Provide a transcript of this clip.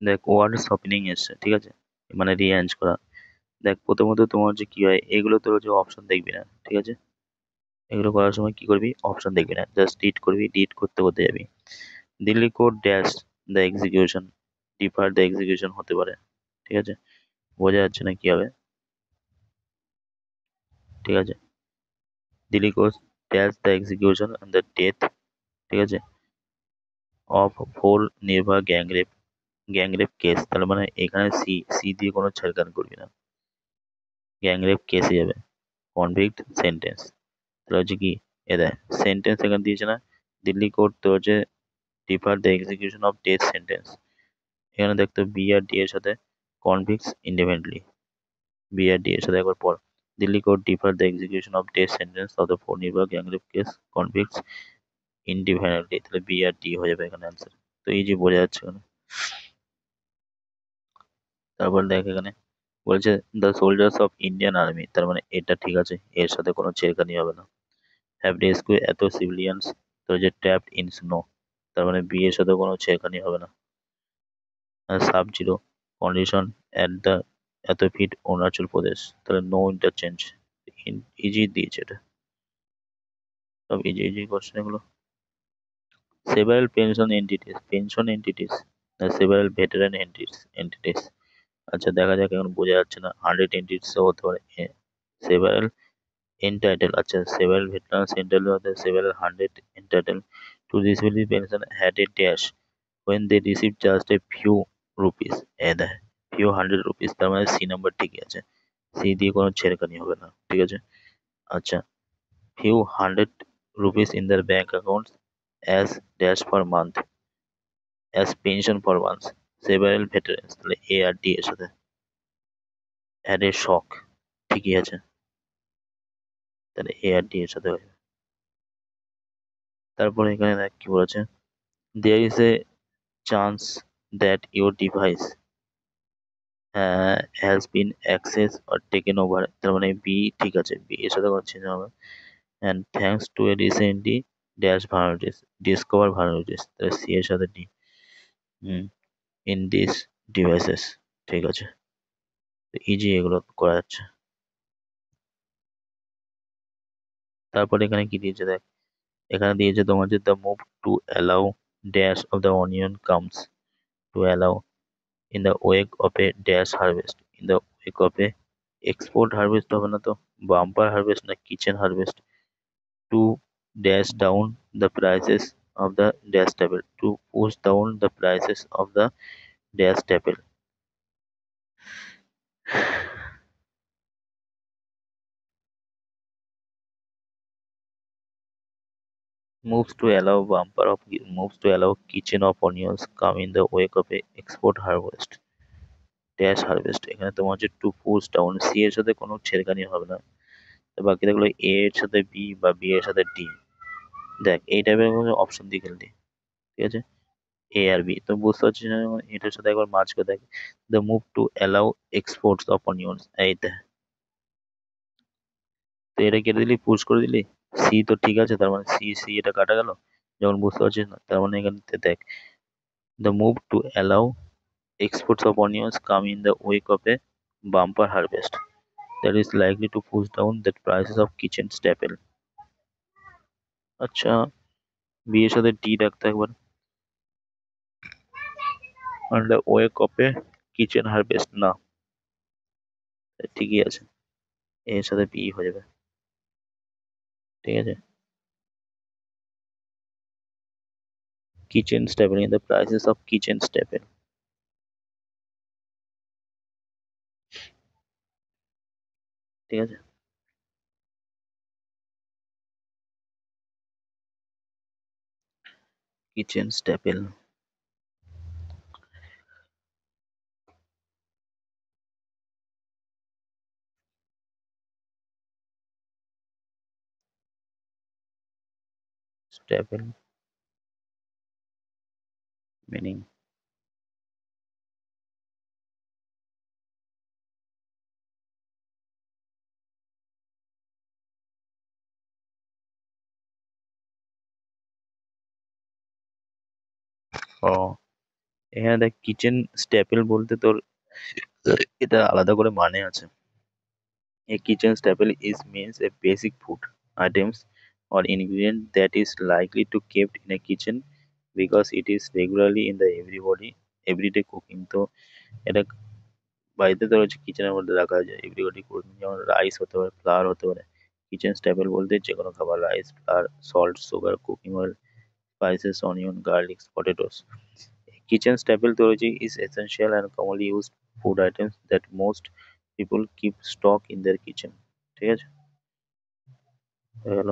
দেখ word shopping এসছে, ঠিক আছে, মানে রিঅ্যারেঞ্জ করা। দেখ প্রথমত তোমার যে কি হয়, এগুলো তোর যে অপশন দেখবি না, ঠিক আছে, এগুলো করার সময় কি করবি, অপশন দেখবি না, জাস্ট ডিট করবি, ডিট করতে করতে যাবি। Delhi code dash the execution, differ the execution হতে পারে, ঠিক আছে, বোঝা যাচ্ছে না কি হবে, ঠিক আছে, Delhi code dash the execution on the death, ঠিক আছে, of four Nirbhaya gangrape case, তার মানে এখানে সি সি দিয়ে কোনো ছেড়খানি করবি না, গ্যাংরেপ কেসে যাবে, কনভিক্ট সেন্টেন্স, তাহলে হচ্ছে কি, এ দেখ সেন্টেন্স এখানে দিয়েছে না, দিল্লি কোর্ট তো হচ্ছে defer the execution of death sentence, এখানে দেখতো বি আর ডি এর সাথে convicts independently, B R D এর সাথে একবার পর, Delhi court defer the execution of death sentence of the four Nirbhaya gangrape case convicts independently, তাহলে বি আর ডি হয়ে যাবে এখানে অ্যান্সার। তো এই যে বোঝা যাচ্ছে এখানে। তারপর দেখ এখানে বলছে the soldiers of Indian army, তার মানে এটা ঠিক আছে, এর সাথে কোনো ছেড়খানি হবে না। হ্যাভ রেস্কিউ এত সিভিলিয়ানস, তো যে ট্র্যাপড ইন স্নো, তার মানে বি এর সাথে কোনো ছেড়খানি হবে না। Sub zero condition at the এত ফিট অরুণাচল প্রদেশ, তাহলে নো ইন্টারচেঞ্জ, ইজি দিয়েছে এটা, সব ইজি ইজি কোশ্চেন এগুলো। Several pension entities, several veteran entities, আচ্ছা দেখা যাক, এখন বোঝা যাচ্ছে না, 100 এন্টিটিস হতে পারে, সেভারাল entitled, আচ্ছা several veterans entitled or several hundred entitled to disability pension had a dash when they received just a few rupees, few hundred rupees, তার মানে সি নাম্বার ঠিকই আছে, সি দিয়ে কোনো ছেড়খানি হবে না, ঠিক আছে। আচ্ছা, few hundred rupees in their bank accounts as dash per month as pension for months, several veterans, তাহলে এ আর ডি এর সাথে had a shock, ঠিকই আছে, তাহলে এ আর ডি এর সাথে হয়ে যাবে। তারপরে এখানে দেখ কি বলেছে, there is a chance that your device has been accessed or taken over, তার মানে বি ঠিক আছে, বি এর সাথে কোনো চেঞ্জ হবে, and thanks to a recently dash vulnerabilities discover vulnerabilities, তাহলে সি এর সাথে D, hmm, in these devices, ঠিক আছে, তো ইজি এগুলো করা যাচ্ছে। তারপরে এখানে কি দিয়েছে দেখ, এখানে দিয়েছে তোমার যে the move to allow dash of the onion comes to allow in the wake of a dash harvest, in the wake of a export harvest হবে না তো, বাম্পার হারভেস্ট না kitchen harvest, to dash down the prices of the dash table, to push down the prices of the dash table, moves to allow bumper of moves to allow kitchen of onions come in the wake of a export harvest dash harvest, এখানে তোমার হচ্ছে two push down, C এর সাথে কোনো ছেড়খানি হবে না, তো বাকি থাকলো এ এর সাথে বি বা বি এর সাথে ডি। দেখ এই টাইপের অপশন দিয়ে খেলতি, ঠিক আছে, এ আর বি, তো বুঝতে পারছিস না, এটার সাথে একবার মার্চ করে দেখ, the move to allow exports of onions, এই দেখ, তো এটা কেটে দিলি, পুশ করে দিলি, সি তো ঠিক আছে, তার মানে সি সি এটা কাটা গেল, যখন বুঝতে পারছিস না, তার মানে এখানে দেখ, the move to allow exports of onions come in the wake of a bumper harvest that is likely to push down the prices of kitchen staple, আচ্ছা, বি এর সাথে ডি রাখতে একবার, on the wake of a kitchen harvest না, ঠিকই আছে, এর সাথে বি হয়ে যাবে, ঠিক আছে, kitchen staple, in the prices of kitchen staple, ঠিক আছে, কিচেন স্টেপল, স্টেপল মিনিং, ও এখানে দেখ কিচেন স্ট্যাপেল বলতে তোর এটা আলাদা করে মানে আছে। A kitchen staple is means a basic food items or ingredient that is likely to kept in a kitchen because it is regularly in the everyday cooking. তো এটা বাড়িতে তো হচ্ছে কিচেনের মধ্যে রাখা যায় এভরিবডি কুকিং, যেমন রাইস হতে পারে, ফ্লাওয়ার হতে পারে। কিচেন স্ট্যাপল বলতে যে কোনো খাবার, rice, flower, salt, sugar, cooking oil, spices, onion, garlic, potatoes. Kitchen staple theology is essential and commonly used food items that most people keep stock in their kitchen. ঠিক আছে, হয়ে গেল।